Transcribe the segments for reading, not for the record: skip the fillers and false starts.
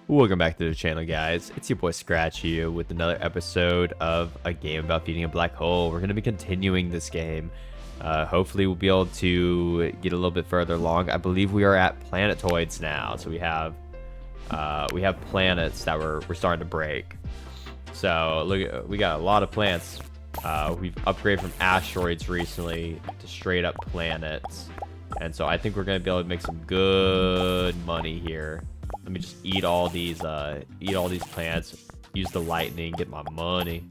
Welcome back to the channel, guys. It's your boy Scratch here with another episode of a game about feeding a black hole. We're going to be continuing this game. Hopefully we'll be able to get a little bit further along. I believe we are at planetoids now, so we have planets that we're starting to break. So look, we got a lot of plants. We've upgraded from asteroids recently to straight up planets, and so I think we're going to be able to make some good money here. Let me just eat all these plants, use the lightning, get my money.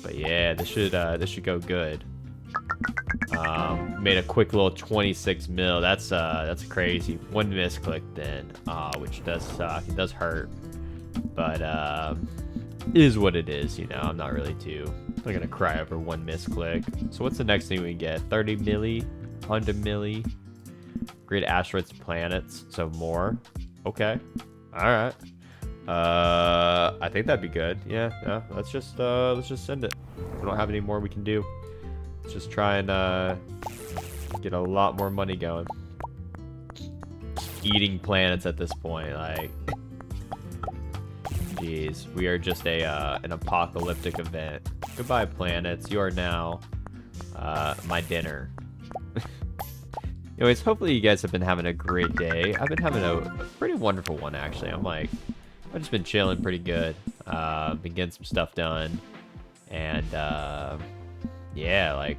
But yeah, this should go good. Made a quick little 26 mil. That's crazy. One misclick then, which does suck. It does hurt, but it is what it is. You know, I'm not gonna cry over one misclick. So what's the next thing we can get? 30 milli, 100 milli. Grid asteroids, planets, so more. Okay. All right. I think that'd be good. Yeah. Let's just send it. We don't have any more we can do. Let's just try and get a lot more money going. Eating planets at this point, like, jeez, we are just an apocalyptic event. Goodbye, planets. You are now my dinner. Anyways, hopefully you guys have been having a great day. I've been having a pretty wonderful one, actually. I've just been chilling pretty good. Been getting some stuff done. And, yeah,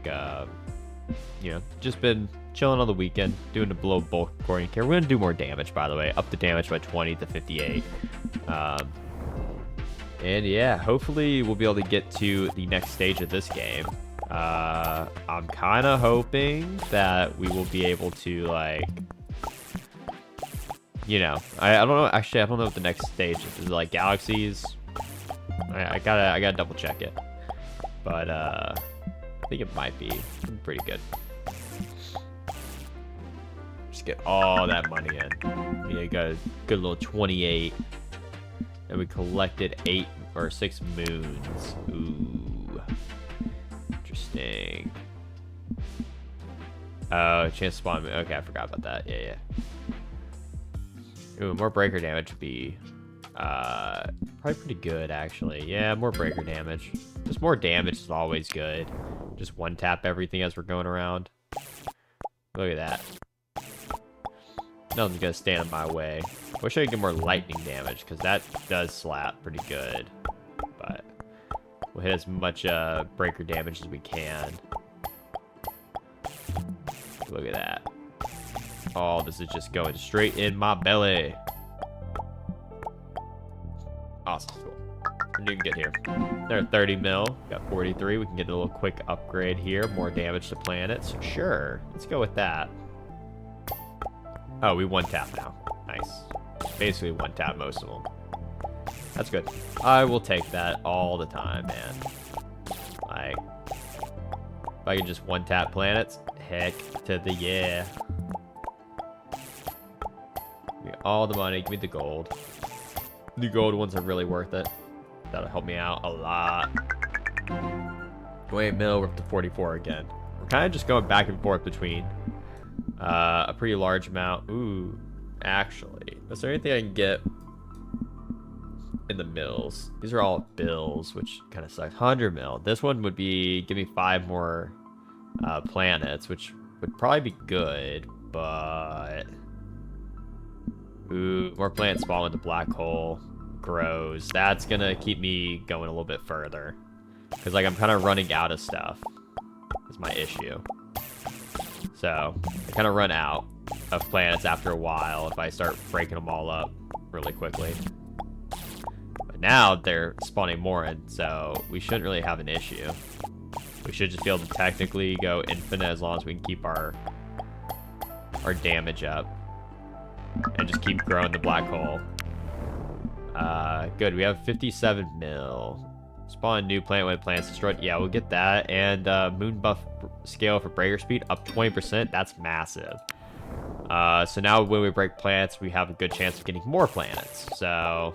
just been chilling on the weekend, doing a below bulk recording here. We're going to do more damage, by the way. Up the damage by 20 to 58. And, yeah, hopefully we'll be able to get to the next stage of this game. I'm kind of hoping that we will be able to, like, you know, I don't know. Actually, I don't know what the next stage is. Is it like galaxies? I gotta double check it. But I think it might be pretty good. Just get all that money in. Yeah, got a good little 28, and we collected 8 or 6 moons. Ooh. Interesting. Oh, chance to spawn. Okay, I forgot about that. Yeah. Ooh, more breaker damage would be probably pretty good, actually. Yeah, more breaker damage. Just more damage is always good. Just one tap everything as we're going around. Look at that. Nothing's gonna stand in my way. Wish I could get more lightning damage, because that does slap pretty good. But we'll hit as much breaker damage as we can. Look at that. Oh, this is just going straight in my belly. Awesome. Cool. We're doing good here. There are 30 mil. Got 43. We can get a little quick upgrade here. More damage to planets. Sure. Let's go with that. Oh, we one tap now. Nice. Basically one tap most of them. That's good. I will take that all the time, man. Like, if I can just one tap planets, heck to the yeah. Give me all the money. Give me the gold. The gold ones are really worth it. That'll help me out a lot. 28 mil, we're up to 44 again. We're kind of just going back and forth between a pretty large amount. Ooh, actually, is there anything I can get in the mills? These are all bills, which kind of sucks. 100 mil. This one would be give me 5 more planets, which would probably be good, but ooh, more planets spawn with the black hole grows. That's gonna keep me going a little bit further, because like I'm kind of running out of stuff is my issue. So I kind of run out of planets after a while if I start breaking them all up really quickly. But now they're spawning more in, so we shouldn't really have an issue. We should just be able to technically go infinite as long as we can keep our damage up and just keep growing the black hole. Good. We have 57 mil. Spawn new planet when plants destroyed. Yeah, we'll get that. And moon buff scale for breaker speed up 20%. That's massive. So now when we break planets, we have a good chance of getting more planets. So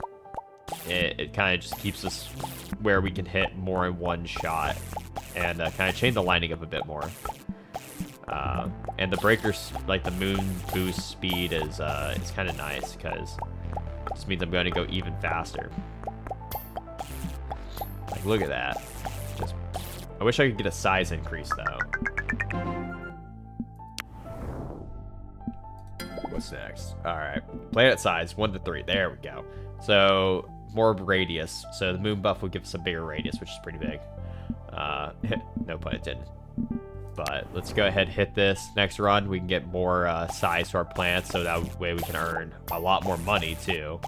it kind of just keeps us where we can hit more in one shot and kind of chain the lightning up a bit more. And the breakers, like the moon boost speed, is kind of nice because This means I'm going to go even faster. Like, look at that. Just, I wish I could get a size increase, though. What's next? All right. Planet size, 1 to 3. There we go. So, more radius. So, the moon buff will give us a bigger radius, which is pretty big. No pun intended. But let's go ahead and hit this. Next run, we can get more size to our plants, so that way we can earn a lot more money, too.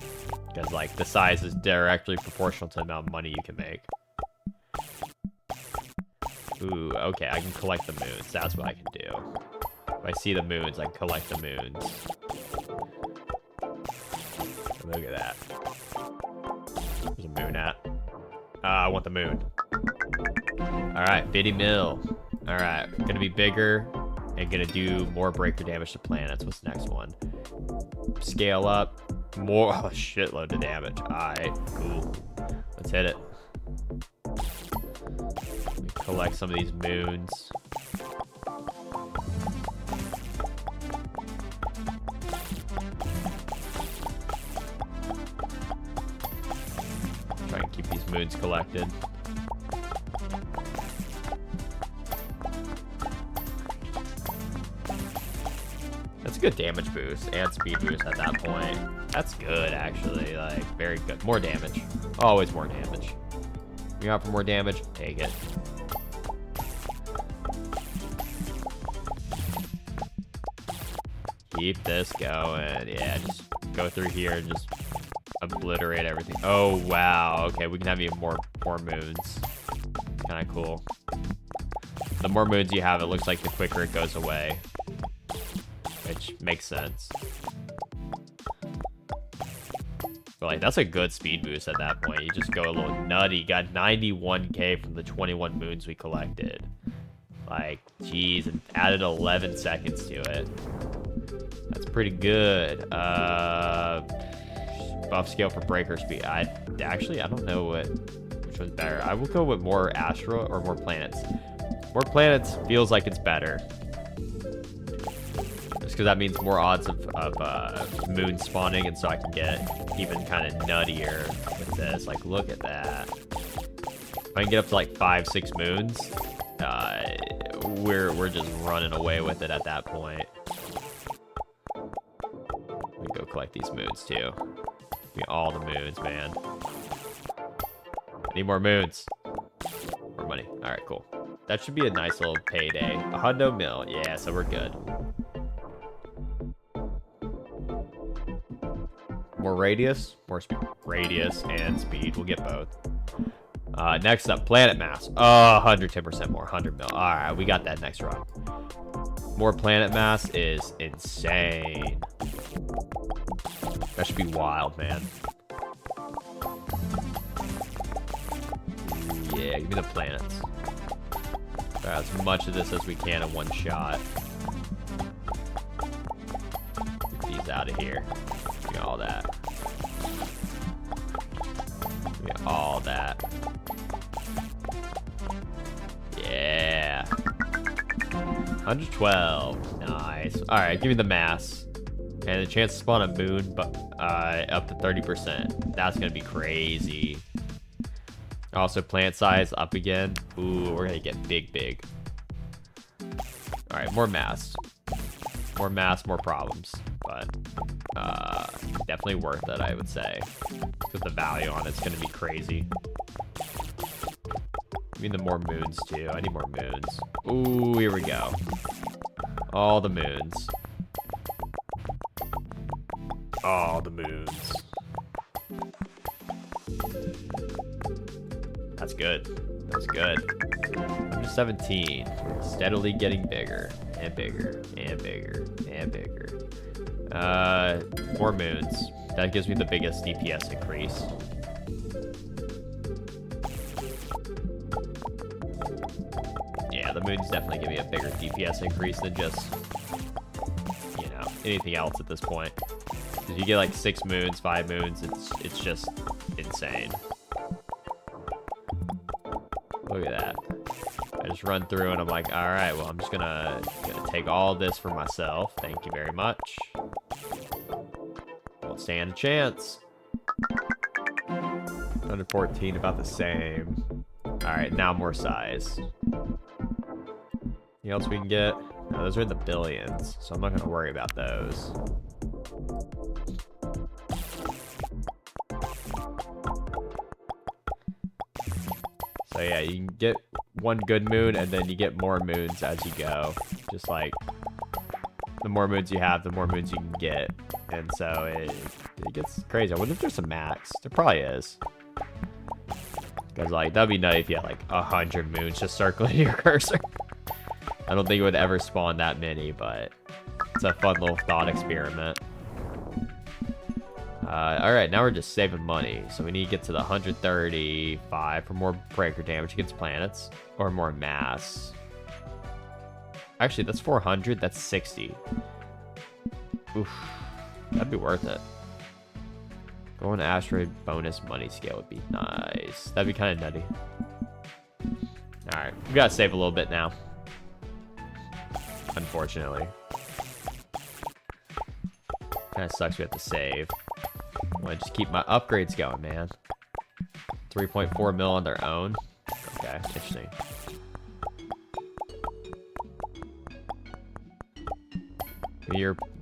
Because, like, the size is directly proportional to the amount of money you can make. Ooh, okay, I can collect the moons. That's what I can do. If I see the moons, I can collect the moons. Look at that. There's a moon at. I want the moon. Alright, Biddy Mill. Alright, gonna be bigger and gonna do more breaker damage to planets. What's the next one? Scale up. More, oh, shitload of damage. Alright, cool. Let's hit it. Collect some of these moons. Try and keep these moons collected. That's a good damage boost and speed boost at that point. That's good, actually. Like, very good. More damage. Always more damage. You out for more damage? Take it. Keep this going. Yeah, just go through here and just obliterate everything. Oh, wow. Okay, we can have even more moons. Kind of cool. The more moons you have, it looks like the quicker it goes away. Which makes sense. But, like, that's a good speed boost at that point. You just go a little nutty. Got 91k from the 21 moons we collected. Like, geez, and added 11 seconds to it. That's pretty good. Buff scale for breaker speed. I don't know which one's better. I will go with more asteroid or more planets. More planets feels like it's better. Just because that means more odds of moon spawning, and so I can get even kind of nuttier with this. Like, look at that. If I can get up to like 5-6 moons, we're just running away with it at that point. Let me go collect these moons too. Get all the moons, man. I need more moons. More money. All right, cool. That should be a nice little payday. $100 million. Yeah, so we're good. More radius, more speed. Radius and speed. We'll get both. Next up, planet mass. Oh, 110% more. 100 mil. All right, we got that next run. More planet mass is insane. That should be wild, man. Yeah, give me the planets. Grab as much of this as we can in one shot. Get these out of here. Give me all that. Give me all that. Yeah. 112. Nice. Alright, give me the mass. And the chance to spawn a moon, but up to 30%. That's gonna be crazy. Also, plant size up again. Ooh, we're gonna get big. All right, more mass. More mass, more problems. But definitely worth it, I would say. Because the value on it's gonna be crazy. I mean, the more moons too. I need more moons. Ooh, here we go. All the moons. All the moons. That's good. That's good. 117. We're steadily getting bigger and bigger and bigger and bigger. More moons. That gives me the biggest DPS increase. Yeah, the moons definitely give me a bigger DPS increase than just, you know, anything else at this point. If you get like 6 moons, 5 moons, it's just insane. Look at that. I just run through and I'm like, all right, well, I'm just gonna take all this for myself. Thank you very much. Don't stand a chance. 114, about the same. Alright, now more size. Anything else we can get? No, those are in the billions, so I'm not going to worry about those. So yeah, you can get one good moon, and then you get more moons as you go. Just like, the more moons you have, the more moons you can get. And so it gets crazy. I wonder if there's a max. There probably is. Because, like, that'd be nice if you had, like, 100 moons just circling your cursor. I don't think it would ever spawn that many, but it's a fun little thought experiment. Alright, now we're just saving money. So we need to get to the 135 for more breaker damage against planets. Or more mass. Actually, that's 400. That's 60. Oof. That'd be worth it. Going to asteroid bonus money scale would be nice. That'd be kind of nutty. Alright, we gotta save a little bit now. Unfortunately. Kinda sucks we have to save. I wanna just keep my upgrades going, man. 3.4 mil on their own. Okay, interesting. Give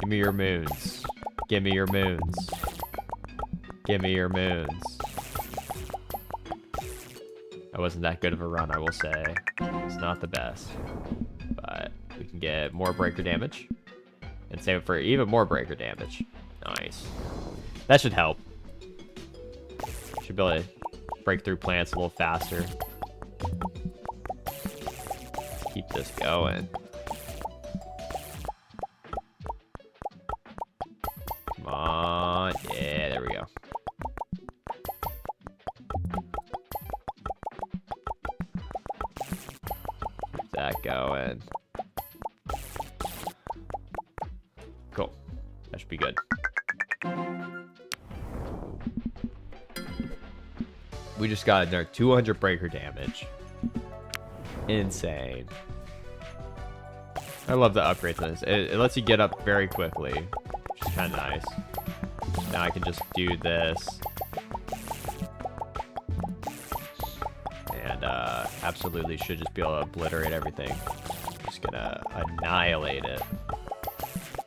me your moons. Give me your moons. Give me your moons. That wasn't that good of a run, I will say. It's not the best. But we can get more breaker damage. And save it for even more breaker damage. Nice. That should help. Should be able to break through plants a little faster. Let's keep this going. Come on. Yeah, there we go. Keep that going. Cool. That should be good. We just got another 200 breaker damage. Insane. I love the upgrades on this. It lets you get up very quickly, which is kind of nice. Now I can just do this. And absolutely should just be able to obliterate everything. Just gonna annihilate it.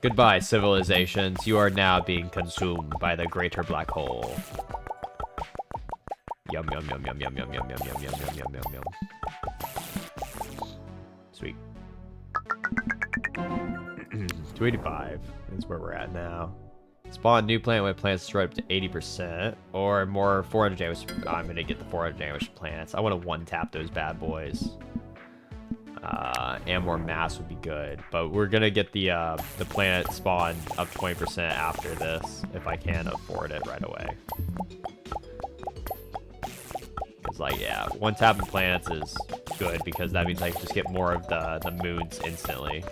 Goodbye, civilizations. You are now being consumed by the greater black hole. Yum, yum, yum, yum, yum, yum, yum, yum, yum, yum, yum, yum, yum, yum. Sweet. 285 is where we're at now. Spawn new planet when plants destroyed up to 80%. Or more 400 damage. I'm going to get the 400 damage planets. I want to one-tap those bad boys. And more mass would be good. But we're going to get the planet spawn up 20% after this. If I can afford it right away. Because, like, yeah, one-tapping planets is good. Because that means I can just get more of the moons instantly.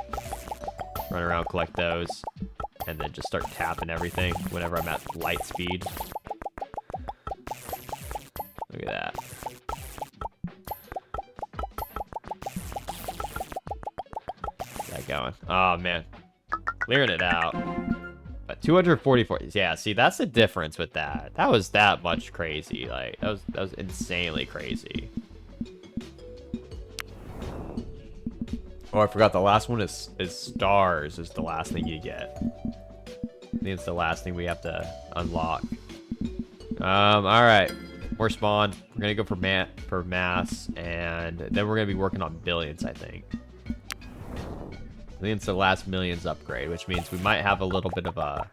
Run around, collect those. And then just start tapping everything whenever I'm at light speed. Look at that. Get that going. Oh, man. Clearing it out. But 244. Yeah, see, that's the difference with that. That was that much crazy. Like, that was insanely crazy. Oh, I forgot the last one is stars is the last thing you get. I think it's the last thing we have to unlock. Alright. More spawn. We're gonna go for mass, and then we're gonna be working on billions, I think. I think it's the last millions upgrade, which means we might have a little bit of a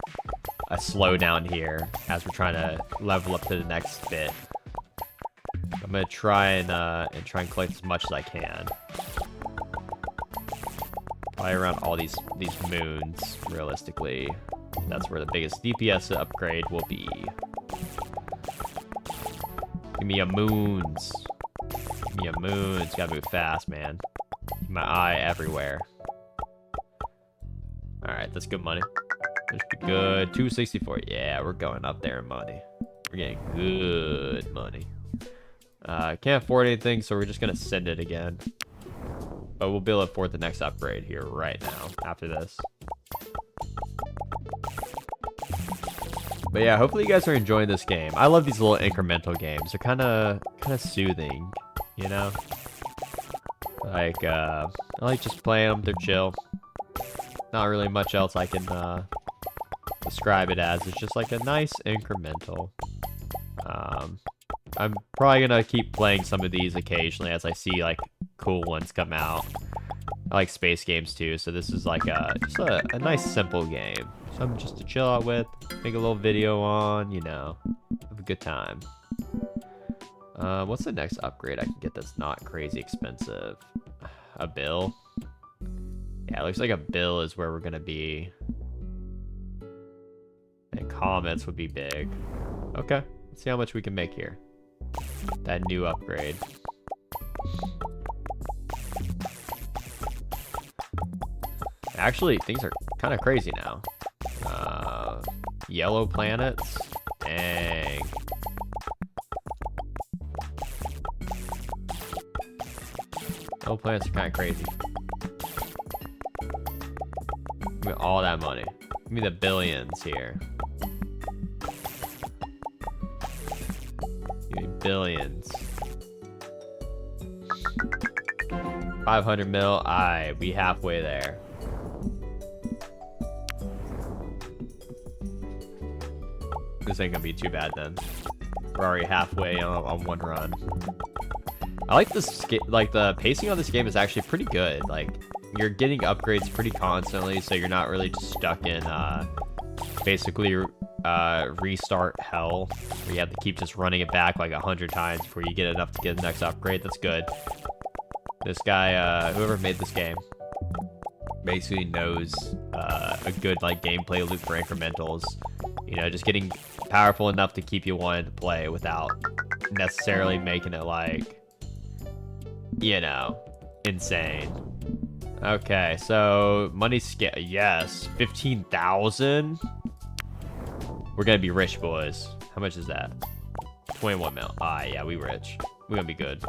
slowdown here as we're trying to level up to the next bit. I'm gonna try and collect as much as I can. Probably around all these moons, realistically. That's where the biggest DPS upgrade will be. Give me a moons. Give me a moons. Gotta move fast, man. Keep my eye everywhere. Alright, that's good money. That should be good. 264. Yeah, we're going up there in money. We're getting good money. Can't afford anything, so we're just gonna send it again. But we'll be able to afford the next upgrade here right now, after this. But yeah, hopefully you guys are enjoying this game. I love these little incremental games. They're kind of soothing, you know? Like, I like just playing them. They're chill. Not really much else I can describe it as. It's just like a nice incremental. I'm probably gonna keep playing some of these occasionally as I see like cool ones come out. I like space games too, so this is like just a nice simple game. Something just to chill out with, make a little video on, you know, have a good time. What's the next upgrade I can get that's not crazy expensive? A bill? Yeah, it looks like a bill is where we're gonna be. And comets would be big. Okay, let's see how much we can make here. That new upgrade. Actually, things are kind of crazy now. Yellow planets. Dang. Yellow planets are kind of crazy. Give me all that money. Give me the billions here. Give me billions. 500 mil. Aight, we halfway there. This ain't gonna be too bad then. We're already halfway on one run. I like this, like the pacing on this game is actually pretty good. Like you're getting upgrades pretty constantly, so you're not really just stuck in basically restart hell, where you have to keep just running it back like 100 times before you get enough to get the next upgrade. That's good. This guy, whoever made this game, basically knows a good like gameplay loop for incrementals. You know, just getting powerful enough to keep you wanting to play without necessarily making it like, you know, insane. Okay, so money scale, yes, 15,000. We're gonna be rich, boys. How much is that? 21 mil. Ah, yeah, we rich. We're gonna be good.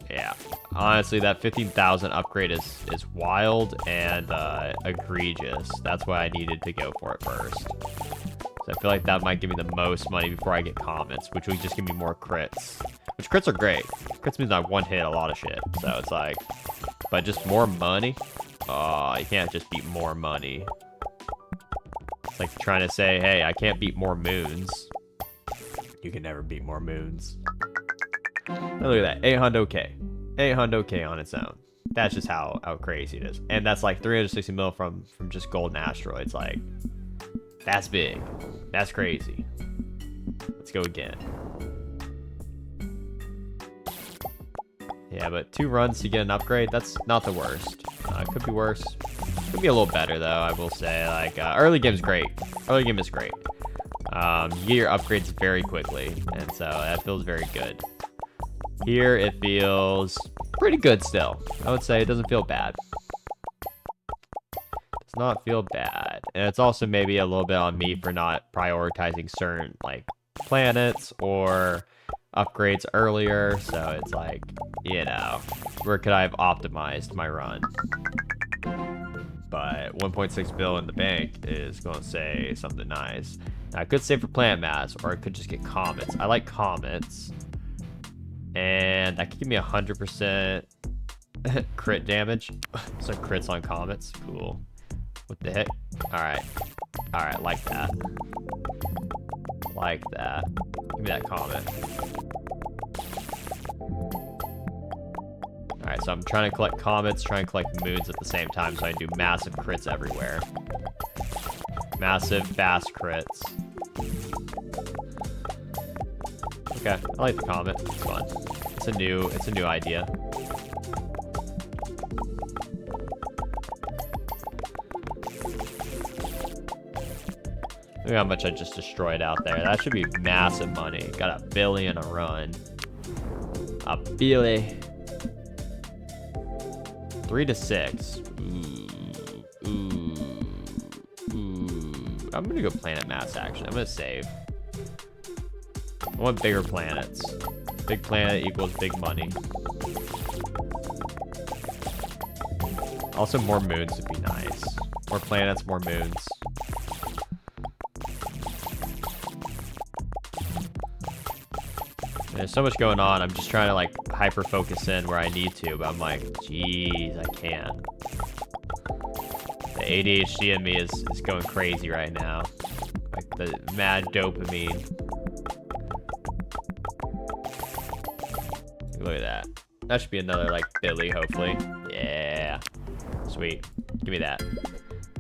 Yeah, honestly, that 15,000 upgrade is wild and egregious. That's why I needed to go for it first. So I feel like that might give me the most money before I get comments, which would just give me more crits. Which crits are great. Crits means I one hit a lot of shit. So it's like, but just more money? Oh, you can't just beat more money. It's like trying to say, hey, I can't beat more moons. You can never beat more moons. Oh, look at that, 800k. 800k on its own. That's just how crazy it is. And that's like 360 mil from just golden asteroids. Like, that's big. That's crazy. Let's go again. Yeah, but 2 runs to get an upgrade, that's not the worst. It could be worse. Could be a little better, though, I will say. Like, early game's great. Early game is great. You get your upgrades very quickly, and so that feels very good. Here, it feels pretty good still. I would say it doesn't feel bad. Does not feel bad. And it's also maybe a little bit on me for not prioritizing certain, like, planets or upgrades earlier. So it's like, you know, where could I have optimized my run? But 1.6 bill in the bank is going to say something nice. Now, I could save for planet mass, or I could just get comets. I like comets. And that could give me 100% crit damage. So crits on comets. Cool. What the heck? Alright. Alright, like that. Like that. Give me that comet. Alright, so I'm trying to collect comets, trying to collect moons at the same time, so I can do massive crits everywhere. Massive, fast crits. Okay, I like the comet. It's fun. It's a new idea. Look how much I just destroyed out there. That should be massive money. Got $1 billion a run. $1 billion. 3 to 6. Ooh. I'm gonna go planet mass, actually. I'm gonna save. I want bigger planets. Big planet equals big money. Also, more moons would be nice. More planets, more moons. There's so much going on. I'm just trying to like hyper focus in where I need to, but I'm like, geez, I can't. The ADHD in me is going crazy right now. Like the mad dopamine. Look at that. That should be another like Billy, hopefully. Yeah. Sweet. Give me that.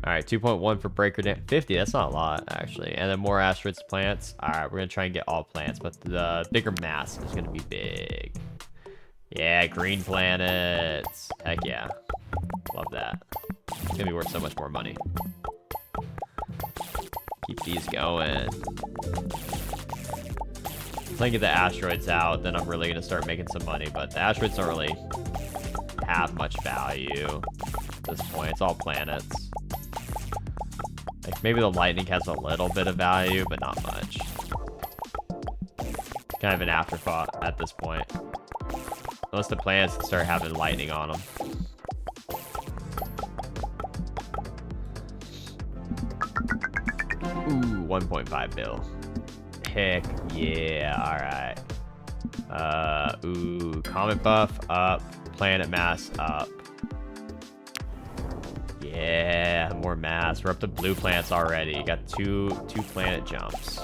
All right, 2.1 for breaker damage. 50, that's not a lot, actually. And then more asteroids plants. All right, we're going to try and get all plants, but the bigger mass is going to be big. Yeah, green planets. Heck yeah. Love that. It's going to be worth so much more money. Keep these going. If I get the asteroids out, then I'm really going to start making some money, but the asteroids don't really have much value at this point. It's all planets. Like, maybe the lightning has a little bit of value, but not much. Kind of an afterthought at this point. Unless the planets can start having lightning on them. Ooh, 1.5 bill. Heck yeah, alright. Ooh, comet buff up, planet mass up. Yeah, more mass. We're up to blue planets already. Got two planet jumps.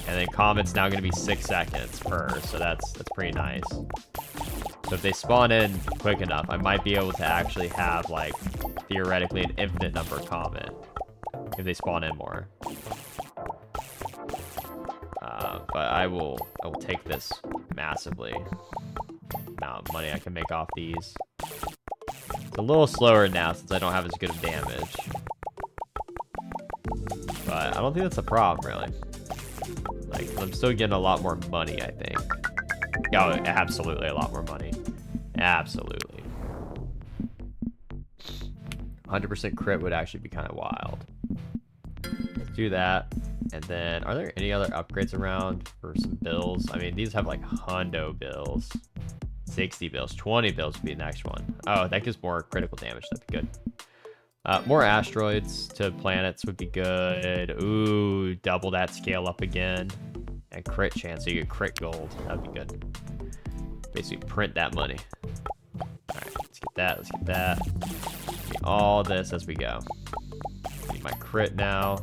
And then comet's now gonna be 6 seconds per, so that's pretty nice. So if they spawn in quick enough, I might be able to actually have like theoretically an infinite number of comet. If they spawn in more. But I will take this massively. Amount of money I can make off these. It's a little slower now since I don't have as good of damage. But I don't think that's a problem, really. Like, I'm still getting a lot more money, I think. Oh, absolutely a lot more money. Absolutely. 100% crit would actually be kind of wild. Let's do that. And then, are there any other upgrades around for some bills? I mean, these have like hundo bills. 60 bills, 20 bills would be the next one. Oh, that gives more critical damage. That'd be good. More asteroids to planets would be good. Ooh, double that scale up again. And crit chance, so you get crit gold. That'd be good. Basically, print that money. Alright, let's get that. Let's get that. Get all this as we go. Need my crit now.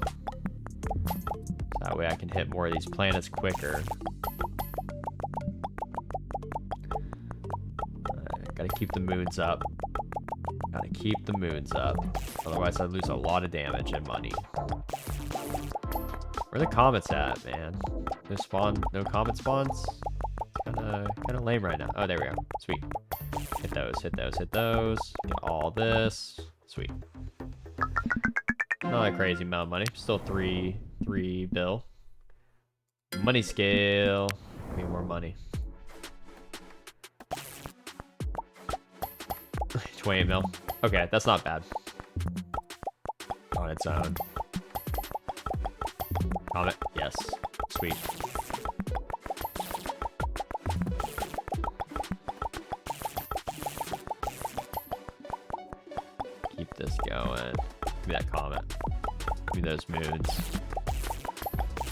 That way I can hit more of these planets quicker. Gotta keep the moons up. Gotta keep the moons up. Otherwise I lose a lot of damage and money. Where are the comets at, man? No comet spawns? Kinda lame right now. Oh, there we go. Sweet. Hit those, hit those, hit those. Get all this. Sweet. Not a crazy amount of money. Still 3 bill. Money scale. Give me more money. 28 mil. Okay, that's not bad. On its own. Comet. Yes. Sweet. Keep this going. Give me that comet. Give me those moons.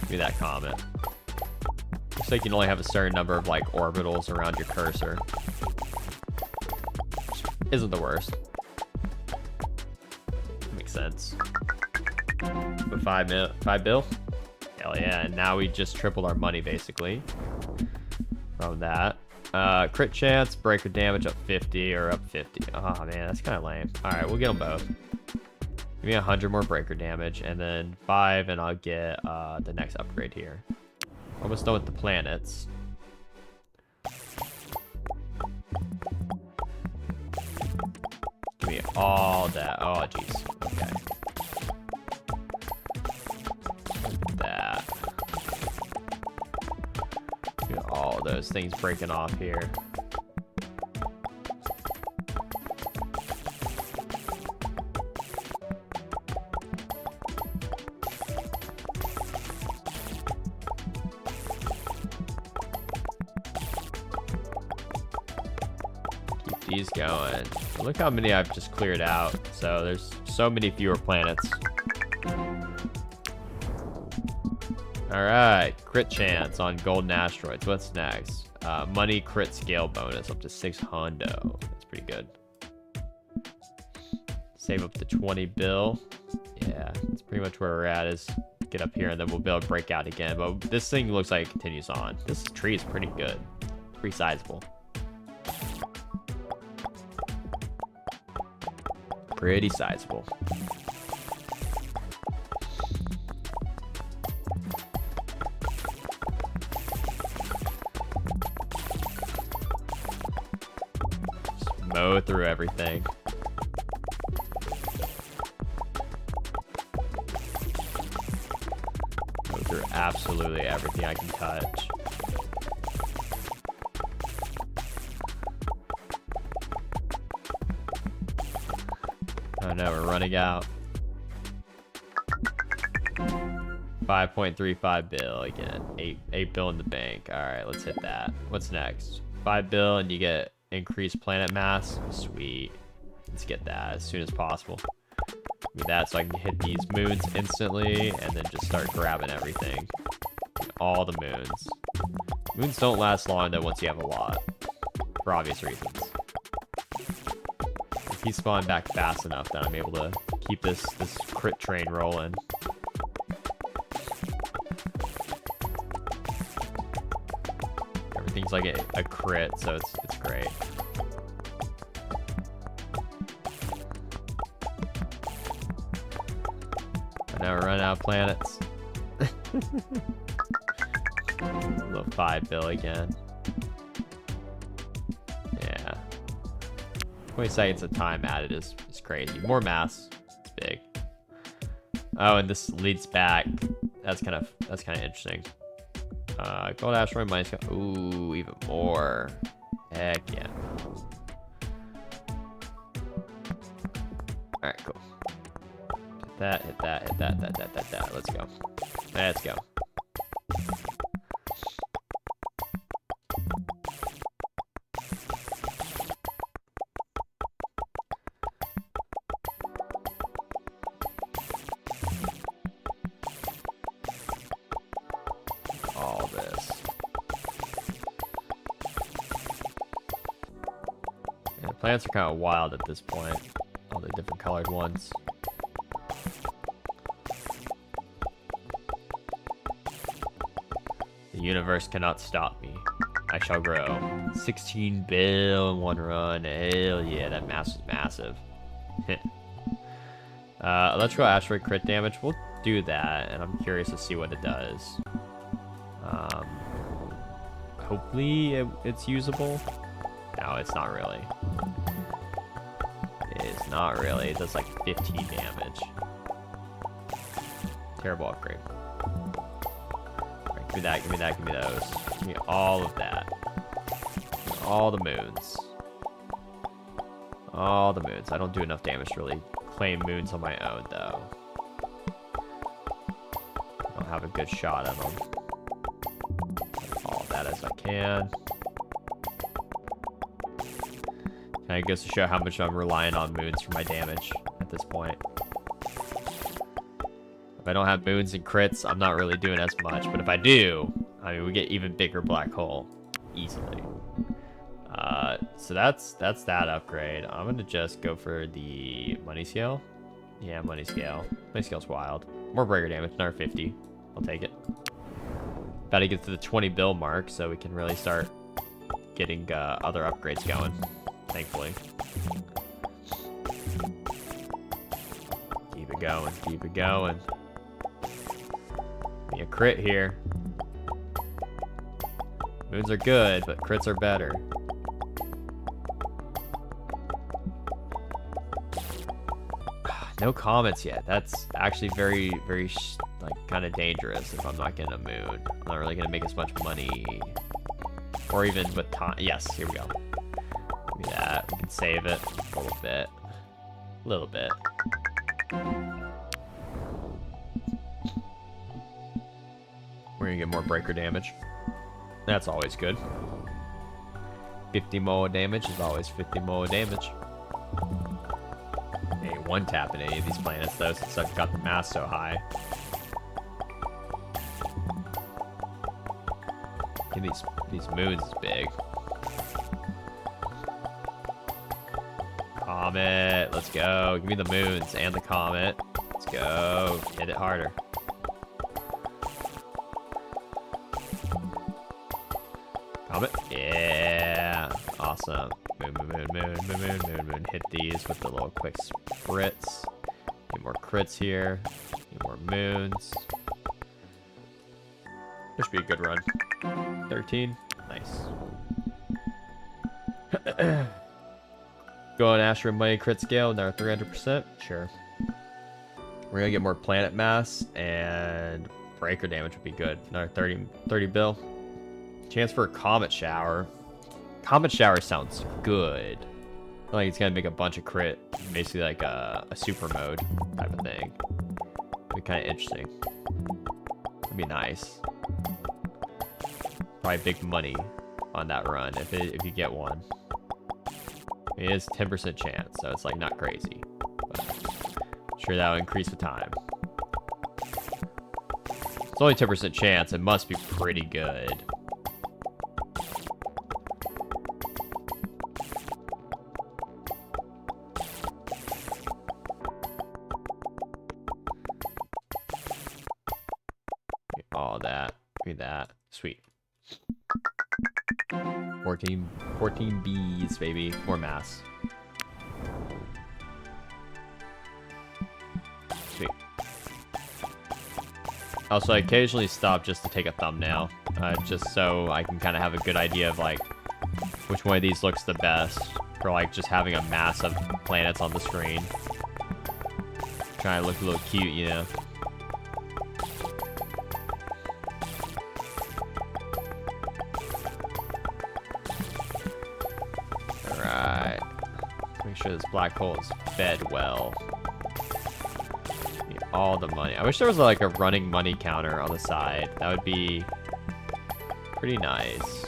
Give me that comet. Looks like you can only have a certain number of like orbitals around your cursor. Isn't the worst. Makes sense. But 5 bill? Hell yeah, and now we just tripled our money basically from that. Crit chance, breaker damage up 50 or up 50. Oh man, that's kind of lame. Alright, we'll get them both. Give me 100 more breaker damage and then 5 and I'll get the next upgrade here. Almost done with the planets. Give me all that. Oh, jeez. Okay. That. Get all those things breaking off here. These going. Look how many I've just cleared out. So there's so many fewer planets. Alright, crit chance on golden asteroids. What's next? Money crit scale bonus up to 600. That's pretty good. Save up to 20 bill. Yeah, that's pretty much where we're at, is get up here and then we'll be able to break out again. But this thing looks like it continues on. This tree is pretty good. Pretty sizable. Pretty sizable. Just mow through everything. Mow through absolutely everything I can touch. Oh no, we're running out. 5.35 bill again. 8 bill in the bank. Alright, let's hit that. What's next? 5 bill and you get increased planet mass. Sweet. Let's get that as soon as possible. Give me that so I can hit these moons instantly and then just start grabbing everything. All the moons. Moons don't last long though once you have a lot. For obvious reasons. If he spawned back fast enough, then I'm able to keep this crit train rolling. Everything's like a crit, so it's great. I now we're running out of planets. A little 5 bill again. Yeah. 20 seconds of time added is crazy. More mass. It's big. Oh, and this leads back. That's kind of interesting. Gold asteroid minus. Ooh, even more. Heck yeah. Alright, cool. Hit that. Let's go. Let's go. All this. Yeah, the plants are kind of wild at this point. All the different colored ones. The universe cannot stop me. I shall grow. 16 bill in one run. Hell yeah, that mass is massive. Electrical asteroid crit damage. We'll do that, and I'm curious to see what it does. Hopefully it's usable. No, it's not really. It's not really. It does like 15 damage. Terrible upgrade. Alright, give me that, give me that, give me those. Give me all of that. All the moons. All the moons. I don't do enough damage to really claim moons on my own, though. I don't have a good shot at them. All that as I can. Kind of goes to show how much I'm relying on moons for my damage at this point. If I don't have moons and crits, I'm not really doing as much. But if I do, I mean, we get even bigger black hole easily. So that's that upgrade. I'm gonna just go for the money scale. Yeah, money scale. Money scale's wild. More breaker damage, another 50. I'll take it. About to get to the 20 bill mark, so we can really start getting other upgrades going. Thankfully. Keep it going, keep it going. Be a crit here. Moons are good, but crits are better. No comments yet. That's actually very, like, kind of dangerous if I'm not getting a moon. I'm not really going to make as much money. Or even with time. Yes, here we go. Give me that. We can save it a little bit. A little bit. We're going to get more breaker damage. That's always good. 50 more damage is always 50 more damage. Ain't one tap in any of these planets though, since I've got the mass so high. And these moons is big. Comet, let's go. Give me the moons and the comet. Let's go. Hit it harder. Comet. Yeah. Awesome. Moon, moon, moon, moon, moon, moon, moon, moon. Hit these with the little quick spritz. Get more crits here. Get more moons. This should be a good run. 13. Nice. Go on Asteroid Money crit scale, another 300%. Sure. We're gonna get more planet mass, and breaker damage would be good. Another 30 bill. Chance for a comet shower. Comet shower sounds good. I feel like it's gonna make a bunch of crit. Basically like a super mode type of thing. Be kind of interesting. It'd be nice. Probably big money on that run if you get one. It is 10% chance, so it's like not crazy. But I'm sure that'll increase with time. It's only 10% chance. It must be pretty good. All that. Give me that. Sweet. 14 Bs, baby. More mass. Sweet. Also, I occasionally stop just to take a thumbnail. Just so I can kind of have a good idea of, like, which one of these looks the best. For, like, just having a mass of planets on the screen. Trying to look a little cute, you know? Make sure this black hole is fed well. Need all the money. I wish there was like a running money counter on the side. That would be pretty nice.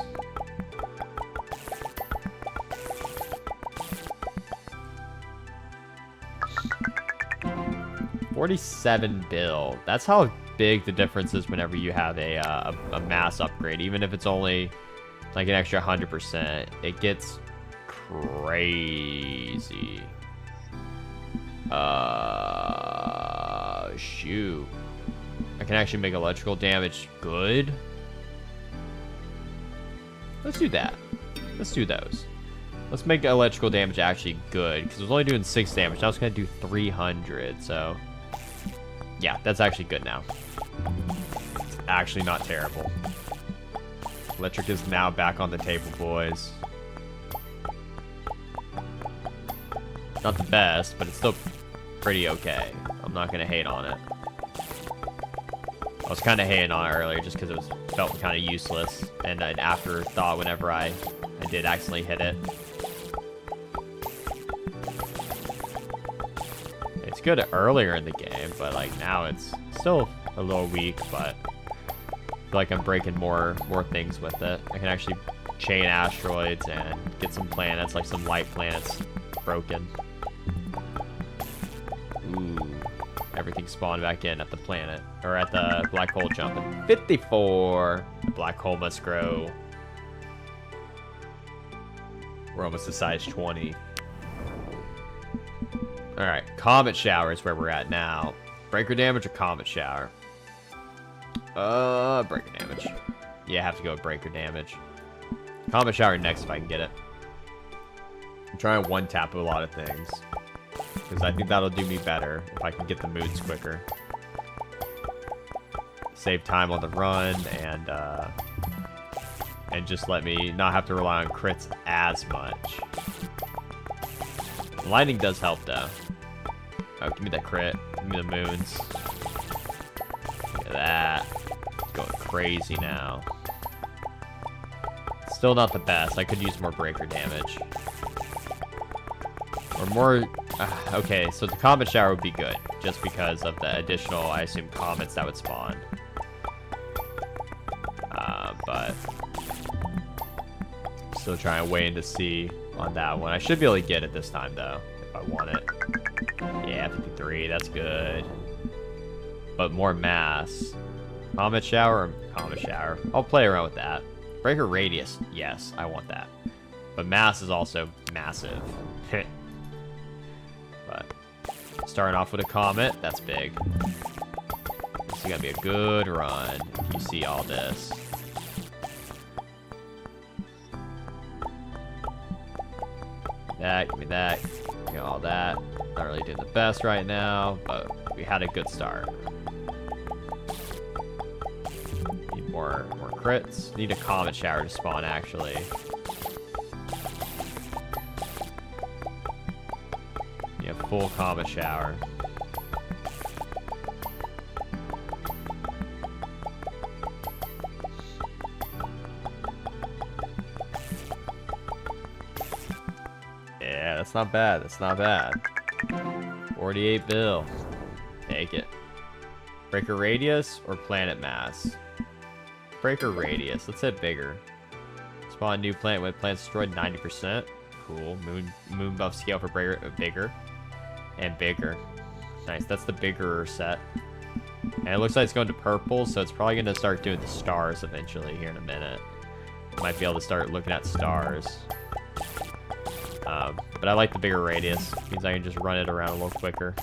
$47 bill. That's how big the difference is whenever you have a mass upgrade. Even if it's only like an extra 100%, it gets crazy. Shoot. I can actually make electrical damage good. Let's do that. Let's do those. Let's make electrical damage actually good, because it was only doing 6 damage. Now it's going to do 300, so... yeah, that's actually good now. It's actually not terrible. Electric is now back on the table, boys. Not the best, but it's still pretty okay. I'm not going to hate on it. I was kind of hating on it earlier just because it felt kind of useless. And an afterthought whenever I did accidentally hit it. It's good earlier in the game, but like now it's still a little weak, but I feel like I'm breaking more things with it. I can actually chain asteroids and get some planets, like some light planets, broken. Ooh, everything spawned back in at the planet, or at the black hole jumping. 54. The black hole must grow. We're almost to size 20. All right, comet shower is where we're at now. Breaker damage or comet shower? Breaker damage. Yeah, I have to go with breaker damage. Comet shower next if I can get it. I'm trying to one tap a lot of things, because I think that'll do me better if I can get the moons quicker. Save time on the run, and just let me not have to rely on crits as much. Lightning does help though. Oh, give me that crit. Give me the moons. Look at that. It's going crazy now. Still not the best. I could use more breaker damage. Or more... okay, so the comet shower would be good. Just because of the additional, I assume, comets that would spawn. But... still trying to weigh in to see on that one. I should be able to get it this time, though, if I want it. Yeah, 53. That's good. But more mass. Comet shower or comet shower? I'll play around with that. Breaker radius. Yes, I want that. But mass is also massive. But starting off with a comet, that's big. This is gonna be a good run if you see all this. That, give me that, give me all that. Not really doing the best right now, but we had a good start. Need more crits. Need a comet shower to spawn, actually. Yeah, full comet shower. Yeah, that's not bad. That's not bad. 48 bill. Take it. Breaker radius or planet mass? Breaker radius. Let's hit bigger. Spawn new planet when planet's destroyed 90%. Cool. Moon buff scale for bigger. And bigger. Nice. That's the bigger set. And it looks like it's going to purple, so it's probably going to start doing the stars eventually here in a minute. Might be able to start looking at stars. But I like the bigger radius. Means I can just run it around a little quicker.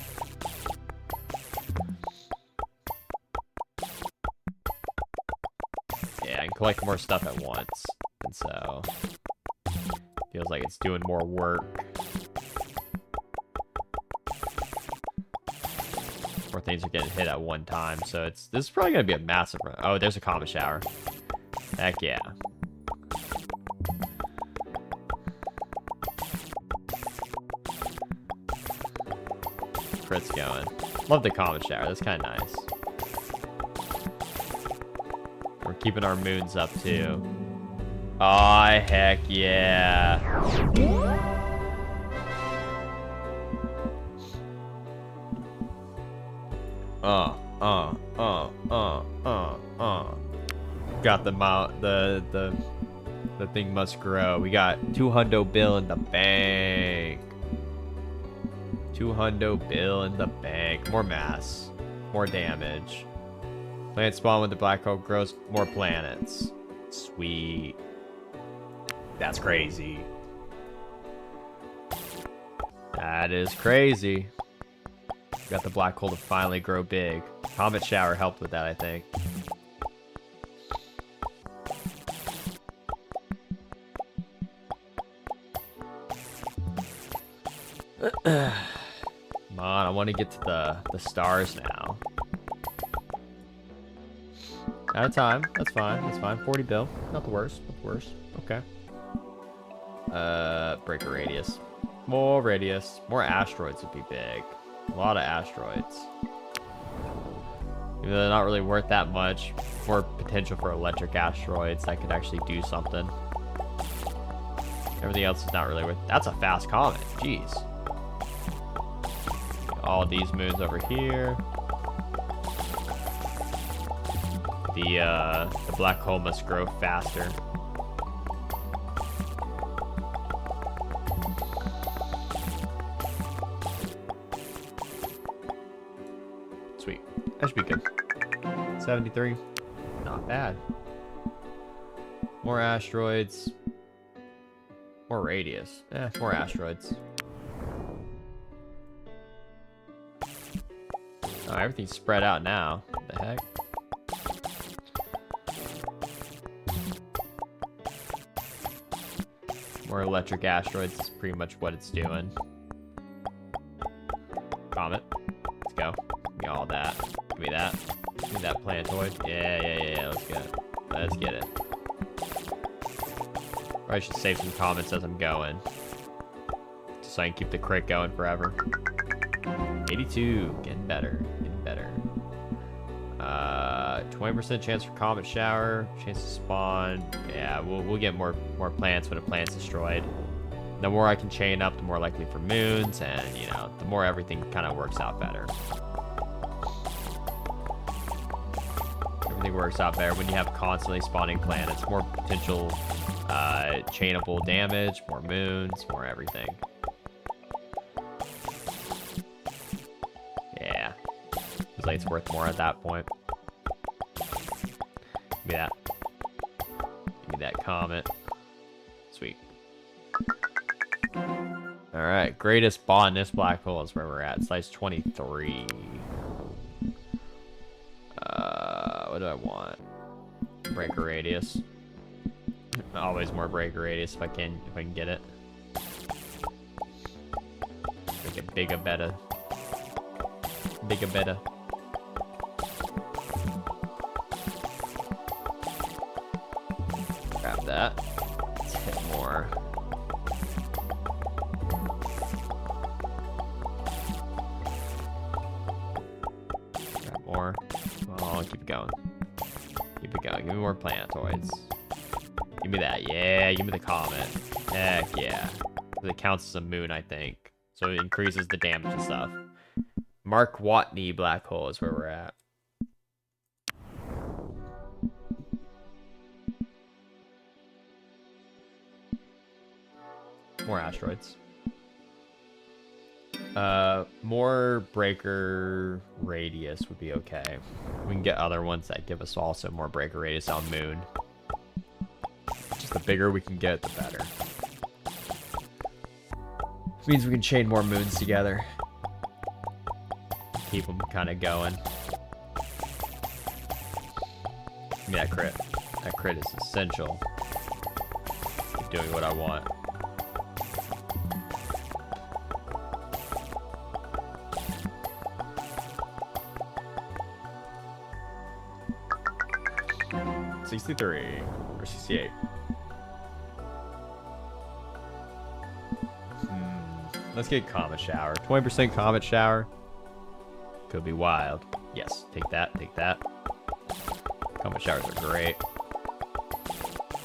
Yeah, I can collect more stuff at once. And so, feels like it's doing more work. More things are getting hit at one time, so this is probably gonna be a massive run. Oh, there's a comet shower. Heck yeah. Crit's going. Love the comet shower. That's kind of nice. We're keeping our moons up too. Aw, heck yeah. Got the mount. The thing must grow. We got 200 bill in the bank. 200 bill in the bank. More mass. More damage. Planet spawn when the black hole grows. More planets. Sweet. That's crazy. That is crazy. Got the black hole to finally grow big. Comet shower helped with that, I think. Come on, I want to get to the stars now. Out of time. That's fine. That's fine. 40 bill. Not the worst. Not the worst. Okay. Breaker radius. More radius. More asteroids would be big. A lot of asteroids. Even though they're not really worth that much. More potential for electric asteroids that could actually do something. Everything else is not really worth. That's a fast comet. Jeez. All these moons over here. The black hole must grow faster. Sweet. That should be good. 73. Not bad. More asteroids. More radius. More asteroids. Oh, everything's spread out now. What the heck? More electric asteroids is pretty much what it's doing. Comet. Let's go. Give me all that. Give me that. Give me that planetoid. Yeah. Let's get it. Let's get it. Or I should save some comments as I'm going. Just so I can keep the crit going forever. 82. Getting better. Getting better. 20% chance for comet shower. Chance to spawn. Yeah, we'll get more planets when a planet's destroyed. The more I can chain up, the more likely for moons, and you know, the more everything kind of works out better. Everything works out better when you have constantly spawning planets. More potential chainable damage, more moons, more everything. Yeah. Feels like it's worth more at that point. Give me that. Give Give me that comet. Sweet. Alright, greatest botanist black hole is where we're at. Size 23. What do I want? Breaker radius. Always more breaker radius if I can get it. Make it bigger, better. Bigger, better. Grab that. Let's hit more. Grab more. Oh, keep it going. Keep it going. Give me more planetoids. Give me that. Yeah, give me the comet. Heck yeah. It counts as a moon, I think. So it increases the damage and stuff. Mark Watney black hole is where we're at. More asteroids. More breaker radius would be okay. We can get other ones that give us also more breaker radius on moon. Just the bigger we can get, the better. Which means we can chain more moons together. Keep them kind of going. Give me that crit. That crit is essential. Keep doing what I want. $63 or 68. Let's get comet shower. 20% comet shower. Could be wild. Yes, take that, take that. Comet showers are great.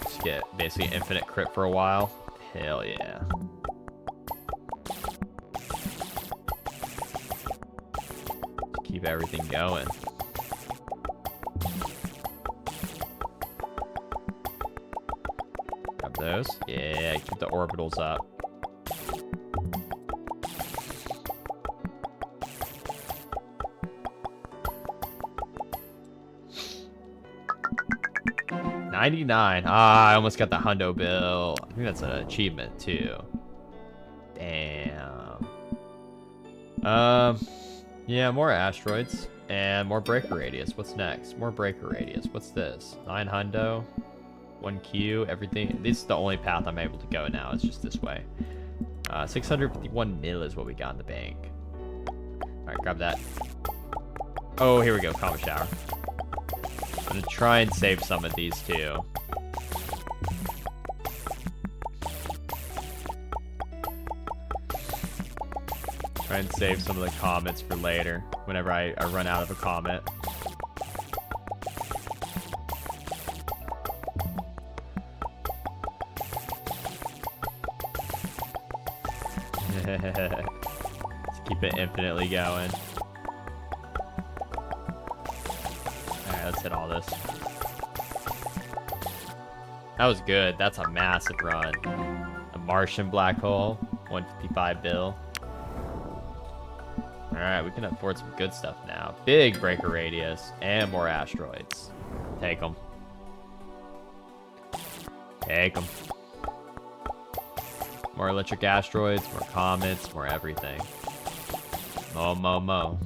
Just get basically infinite crit for a while. Hell yeah. Just keep everything going. Grab those. Yeah, keep the orbitals up. $99. Ah, I almost got the hundo bill. I think that's an achievement too. Damn. Yeah, more asteroids and more breaker radius. What's next? More breaker radius. What's this? 9 hundo, 1Q, everything. This is the only path I'm able to go now. It's just this way. 651 mil is what we got in the bank. All right, grab that. Oh, here we go. Comet shower. I'm gonna try and save some of these too. Try and save some of the comets for later, whenever I run out of a comet. Let's keep it infinitely going. Let's hit all this. That was good. That's a massive run. A Martian black hole, 155 bill. Alright, we can afford some good stuff now. Big breaker radius and more asteroids. Take them. Take them. More electric asteroids, more comets, more everything. Mo.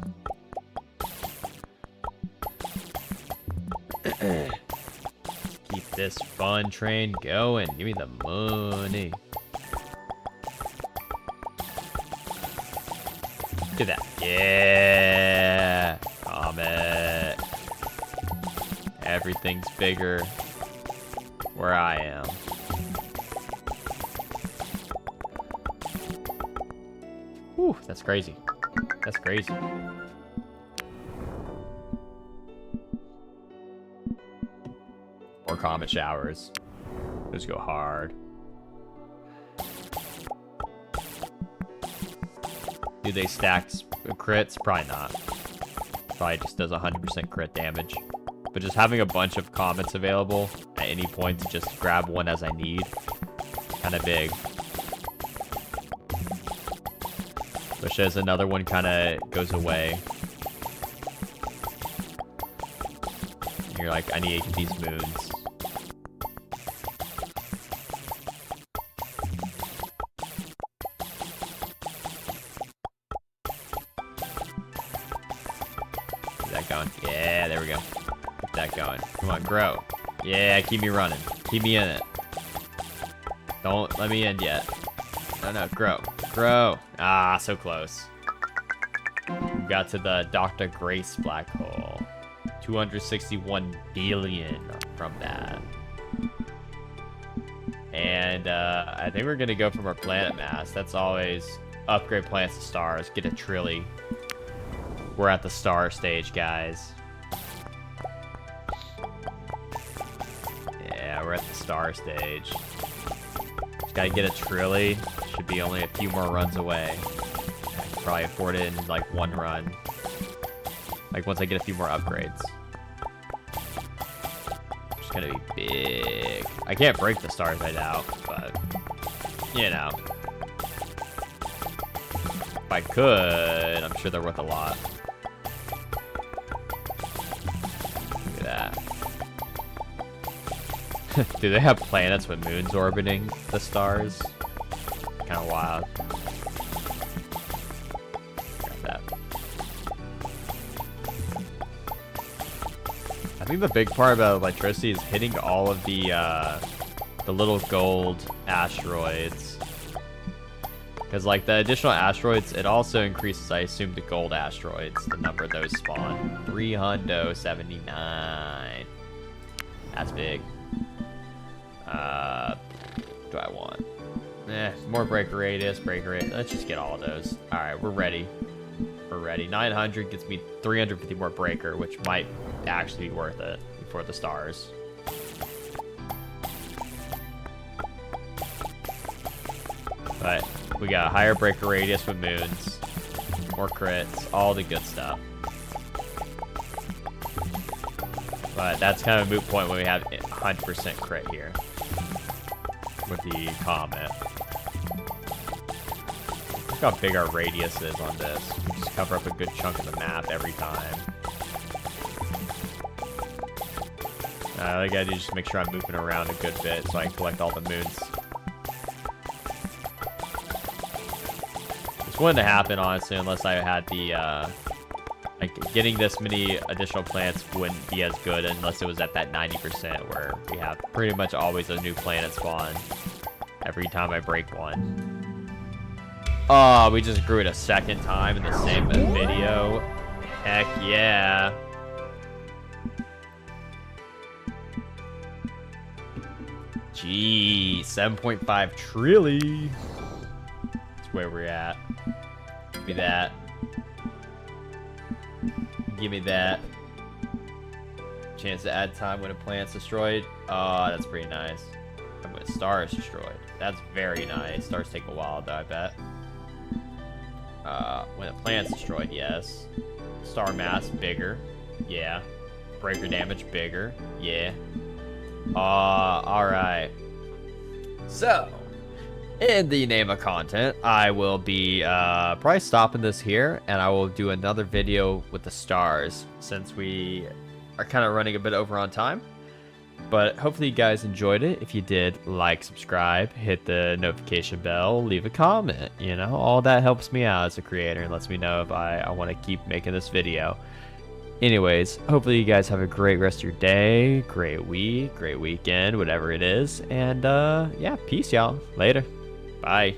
Keep this fun train going. Give me the money. Do that. Yeah. Comet. Everything's bigger where I am. Whew, that's crazy. That's crazy. Or comet showers. Let's go hard. Do they stack crits? Probably not. Probably just does 100% crit damage. But just having a bunch of comets available at any point to just grab one as I need. Kind of big. Wish as another one kind of goes away. You're like, I need these moons. going. Come on, grow. Yeah, keep me running. Keep me in it. Don't let me end yet. No, grow. Grow. Ah, so close. We got to the Dr. Grace black hole. 261 billion from that. And I think we're gonna go from our planet mass. That's always upgrade planets to stars. Get a trilly. We're at the star stage, guys. Yeah, we're at the star stage. Just gotta get a trilly. Should be only a few more runs away. I can probably afford it in like one run. Like once I get a few more upgrades. It's gonna be big. I can't break the stars, I doubt, but you know. If I could, I'm sure they're worth a lot. Look at that. Do they have planets with moons orbiting the stars? Kind of wild. Got that. I think the big part about electricity is hitting all of the little gold asteroids. Because like the additional asteroids, it also increases, I assume, the gold asteroids. The number of those spawn. 379. That's big. Do I want? More breaker radius, Let's just get all of those. Alright, we're ready. We're ready. 900 gets me 350 more breaker, which might actually be worth it before the stars. But we got a higher breaker radius with moons, more crits, all the good stuff. But that's kind of a moot point when we have 100% crit here with the comet. Look how big our radius is on this. We just cover up a good chunk of the map every time. All I gotta do is just make sure I'm moving around a good bit so I can collect all the moons. This wouldn't have happened, honestly, unless I had the, like, getting this many additional planets wouldn't be as good unless it was at that 90% where we have pretty much always a new planet spawn every time I break one. Oh, we just grew it a second time in the same video. Heck yeah. Gee, 7.5 trillion. That's where we're at. Give me that. Give me that. Chance to add time when a planet's destroyed. Oh, that's pretty nice. And when a star is destroyed. That's very nice. Stars take a while though, I bet. When a planet's destroyed, yes. Star mass, bigger. Yeah. Breaker damage, bigger. Yeah. Alright. So, in the name of content, I will be probably stopping this here, and I will do another video with the stars, since we are kind of running a bit over on time. But hopefully you guys enjoyed it. If you did, like, subscribe, hit the notification bell, leave a comment. You know, all that helps me out as a creator and lets me know if I want to keep making this video. Anyways, hopefully you guys have a great rest of your day, great week, great weekend, whatever it is. And yeah, peace, y'all. Later. Bye.